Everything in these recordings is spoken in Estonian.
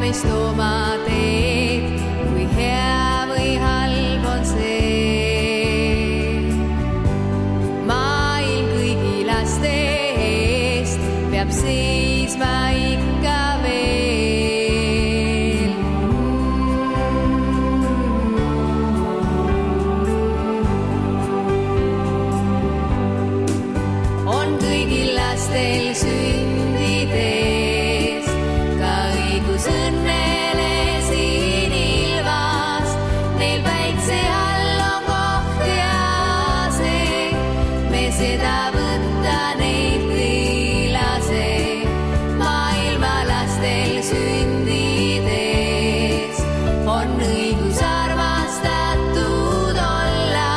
kaunist oma teed, kui hea või halb on see. Maailm kõigi laste eest peab seisma ikka veel. On kõigil lastel sündides ka õigus õnnele siin ilmas. Neil päikse all on koht ja see, me seda võtta neilt ei lase. Maailma lastel sündides on õigus armastatud olla.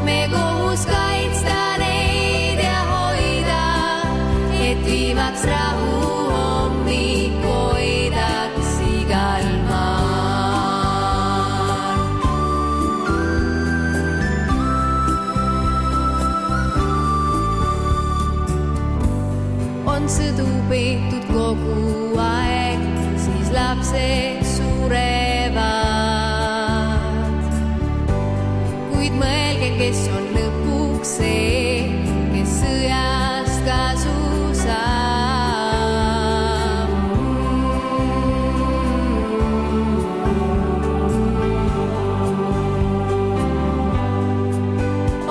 Me kohus kaitsta neid ja hoida, et viimaks rahu hommik hoidaks igal maal. On sõdu peetud kogu aeg, siis lapsed surevad. Kuid mõelge, kes on lõpuks see, kes sõjast kasu saab.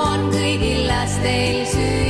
On kõigil lastel süü